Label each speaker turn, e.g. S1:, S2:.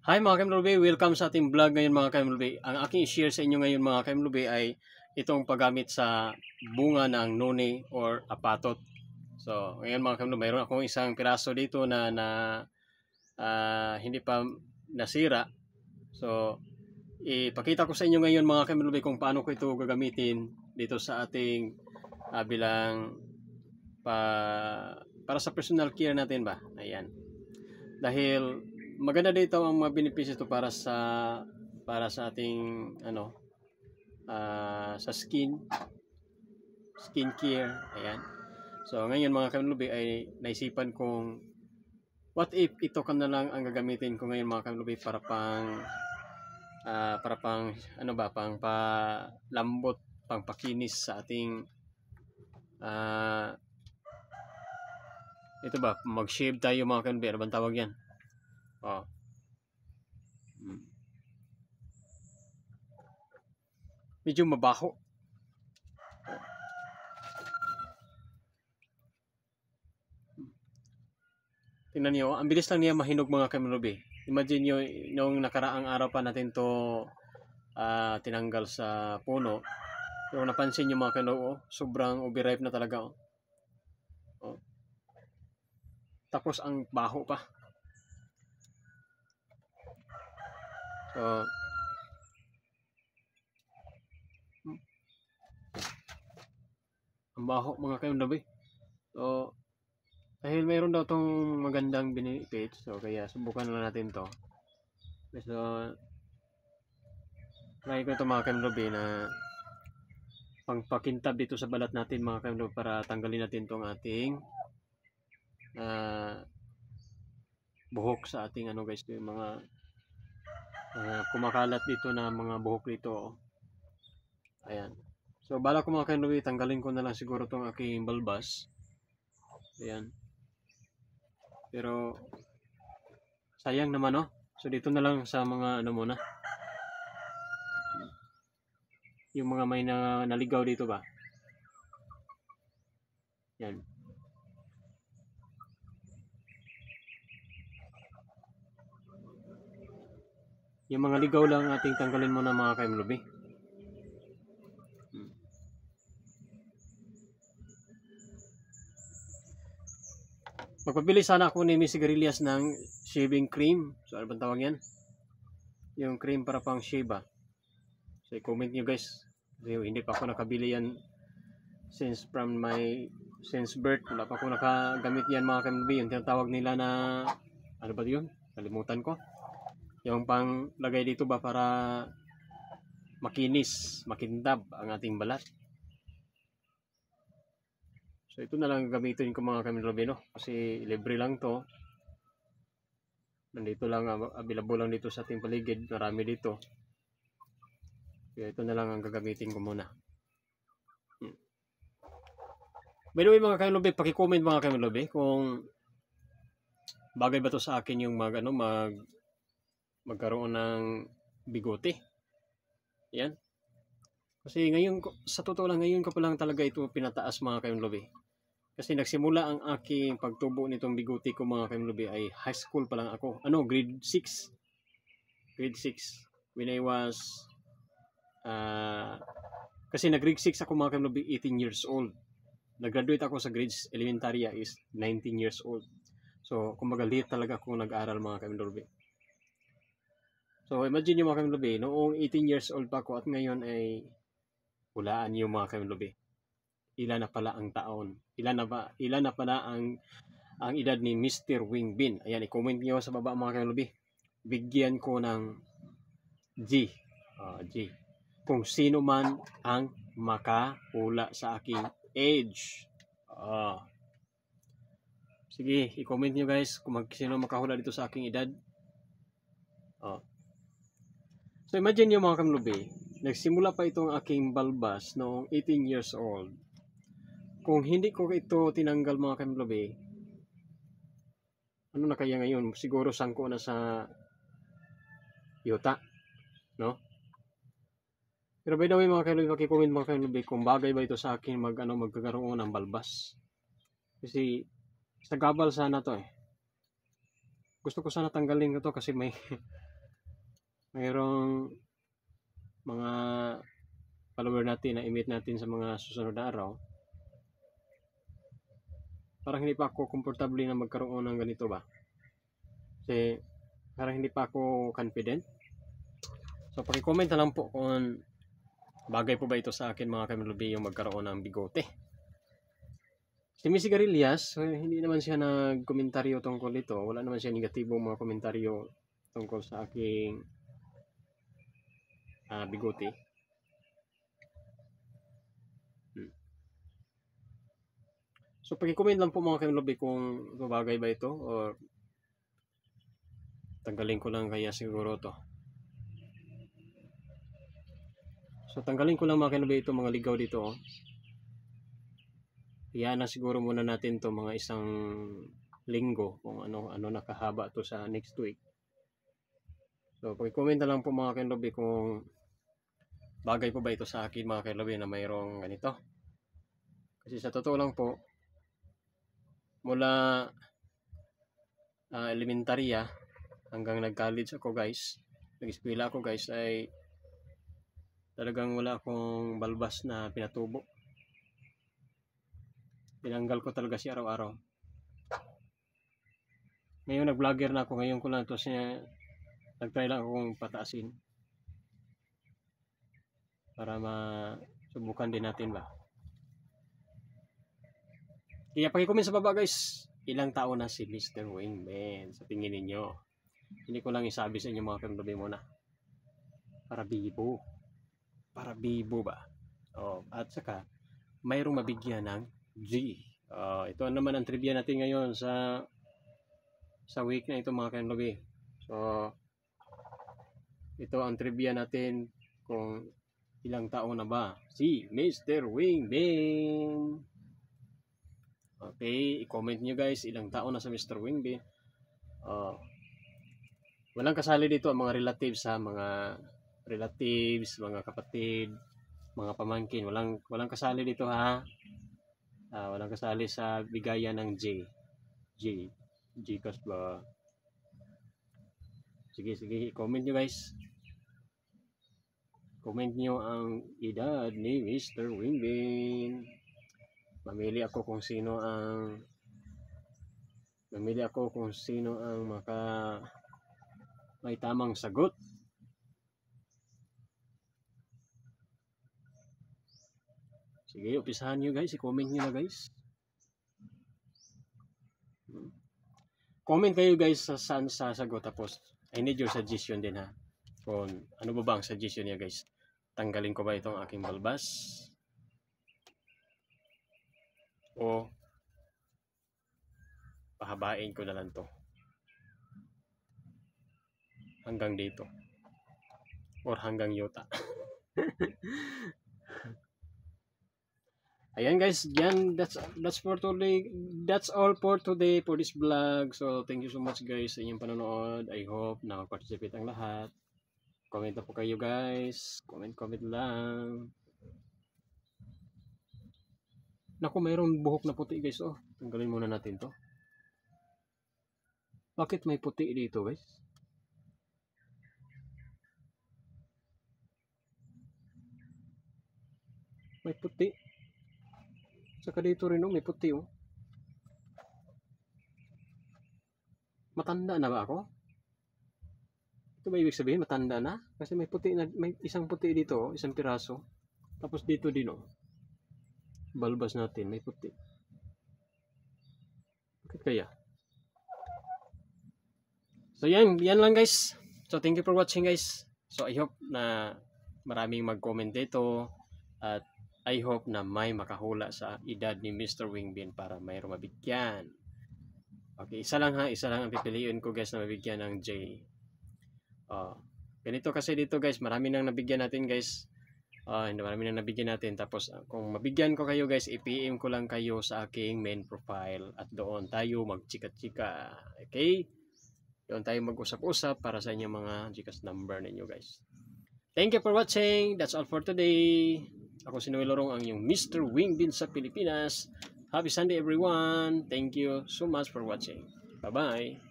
S1: Hi mga Kamlubi, welcome sa ating vlog ngayon mga Kamlubi. Ang aking i-share sa inyo ngayon mga Kamlubi ay itong paggamit sa bunga ng noni or apatot. So ngayon mga Kamlubi, mayroon akong isang piraso dito na hindi pa nasira. So ipakita ko sa inyo ngayon mga Kamlubi kung paano ko ito gagamitin dito sa ating bilang para sa personal care natin ba. Ayan. Dahil maganda dito ang mga benepisyo ito para sa ating sa skin care. Ayan. So ngayon mga Kamlubi ay naisipan kong what if ito ka na lang ang gagamitin ko ngayon mga Kamlubi para pang pang palambot, pang pakinis sa ating ito ba, mag-shave tayo mga Kamlubi. Ano bang tawag yan? Oh. Medyo mabaho. Tingnan niyo, ang bilis lang niya mahinog mga Kamlubi. Imagine niyo nung nakaraang araw pa natin to tinanggal sa puno. Pero napansin niyo mga Kamlubi, sobrang overripe na talaga. Oh. Tapos ang baho pa. So ang baho mga Kamlubi. So dahil mayroon daw tong magandang benefits, so kaya subukan na natin to. So try ko ito mga Kamlubi na pangpakintab dito sa balat natin mga Kamlubi para tanggalin natin tong ating buhok sa ating guys, yung mga kumakalat dito na mga buhok dito. Ayan. So bala ko mga Kamlubi, tanggalin ko na lang siguro tong aking balbas. Ayan. Pero sayang naman So dito na lang sa mga muna. Yung mga may naligaw dito ba. Yan. Yung mga ligaw lang ating tanggalin muna mga Kamlubi. Magpabili sana ako ni Miss Sigarilyas ng shaving cream. So ano bang tawag yan? Yung cream para pang shave ba. So i-comment nyo guys. Kasi hindi pa ako nakabili yan since birth. Wala pa ako nakagamit yan mga Kamlubi. Yung tinatawag nila na ano ba yun? Kalimutan ko. Yung pang lagay dito ba para makinis, makintab ang ating balat. So ito na lang gamitin ko mga Kamlubi kasi libre lang to. Nandito lang, available lang dito sa ating paligid, marami dito. Kaya ito na lang ang gagamitin ko muna. By the way mga Kamlubi, paki-comment mga Kamlubi kung bagay ba to sa akin yung magkaroon ng bigote. Yan. Kasi ngayon, sa totoo lang, ngayon ko pa lang talaga ito pinataas mga Kamlubi. Kasi nagsimula ang aking pagtubo nitong bigote ko mga Kamlubi ay high school pa lang ako. Grade 6. Grade 6. When I was kasi nag-grade 6 ako mga Kamlubi, 18 years old. Nag-graduate ako sa grades elementary is 19 years old. So kumbaga late talaga ako nag-aral mga Kamlubi. So imagine nyo mga Kamlubi, noong 18 years old pa ako at ngayon ay hulaan nyo mga Kamlubi. Ilan na pala ang taon? Ilan na pala ang edad ni Mr. Wingbin? Ayan, i-comment nyo sa baba mga Kamlubi. Bigyan ko ng G. G. Kung sino man ang makahula sa aking age. Sige, i-comment nyo guys kung sino makahula dito sa aking edad. So imagine nyo mga Kamlubi, nagsimula pa itong aking balbas noong 18 years old. Kung hindi ko ito tinanggal mga Kamlubi, ano na kaya ngayon? Siguro sangko na sa yuta, no? Pero by the way mga Kamlubi, paki-comment mga Kamlubi kung bagay ba ito sa akin magkakaroon ng balbas. Kasi sa gabal sana to Gusto ko sana tanggalin ko to kasi may mayroong mga follower natin na i-meet natin sa mga susunod na araw, parang hindi pa ako komportable na magkaroon ng ganito ba. Kasi parang hindi pa ako confident. So paki-comment na lang po kung bagay po ba ito sa akin mga kamilubi yung magkaroon ng bigote. Si Miss Garillas, hindi naman siya nag-komentaryo tungkol dito. Wala naman siya negatibong mga komentaryo tungkol sa aking bigote. So paki-comment lang po mga kamilubi kung bagay ba ito or tanggalin ko lang kaya siguro to. So tanggalin ko lang mga kamilubi ito, mga ligaw dito. Oh. Iyan na siguro muna natin to mga isang linggo kung ano nakahaba to sa next week. So paki-comment na lang po mga kamilubi kung bagay po ba ito sa akin mga kamilubi na mayroong ganito. Kasi sa totoo lang po, mula elementarya hanggang nag-college ako guys, nag-eskwela ako guys, ay talagang wala akong balbas na pinatubo. Tinanggal ko talaga siya araw-araw. Ngayon nag-vlogger na ako, ngayon ko lang ito siya, nag-try lang akong pataasin para masubukan din natin ba. Kaya paki-comment sa baba guys, ilang taon na si Mr. Wingman sa tingin ninyo? Hindi ko lang isabi sa inyo mga kamilubi muna. Para bibo. Para bibo ba? Oh, at saka, mayroong mabigyan ng G. Ito naman ang trivia natin ngayon sa week na ito mga kamilubi. So, ito ang trivia natin kung ilang taon na ba si Mr. Wingman. Okay, i-comment nyo guys, ilang taon na sa Mr. Wingman. Walang kasali dito ang mga relatives ha, mga kapatid, mga pamangkin. Walang kasali dito ha. Walang kasali sa bigayan ng G kasi ba. Sige, i-comment nyo guys. Comment nyo ang edad ni Mr. Wingman. Mamili ako kung sino ang may tamang sagot. Sige, umpisahan nyo guys, i-comment nyo na guys. Comment kayo guys sa saan sasagot, tapos I need your suggestion din ha. Kung ano ba ang suggestion niya guys. Tanggalin ko ba itong aking balbas? O pahabain ko na lang to hanggang dito or hanggang yuta. Ayan guys, yan, that's for today. That's all for today for this vlog. So thank you so much guys sa inyong panonood. I hope na mag-participate ang lahat. Comment na po kayo guys. Comment lang. Naku, mayroong buhok na puti guys. Oh, tanggalin muna natin to. Bakit may puti dito guys? May puti. Saka dito rin may puti oh. Matanda na ba ako? Ito ba ibig sabihin matanda na? Kasi may puti na, may isang puti dito, isang piraso. Tapos dito din oh. Balbas natin may puti. Bakit kaya? So yan lang guys. So thank you for watching guys. So I hope na maraming mag-comment dito at I hope na may makahula sa edad ni Mr. Wingman para mayroong mabigyan. Okay, isa lang ang pipiliin ko guys na mabigyan ng J. Ganito kasi dito guys, marami nang nabigyan natin guys. Marami nang nabigyan natin. Tapos kung mabigyan ko kayo guys, i-PM ko lang kayo sa aking main profile at doon tayo magchika-chika. Okay? Doon tayo mag-usap-usap para sa inyong mga Gcash number ninyo guys. Thank you for watching. That's all for today. Ako si Noel Lorong, ang inyong Mr. Wingman sa Pilipinas. Happy Sunday everyone. Thank you so much for watching. Bye-bye.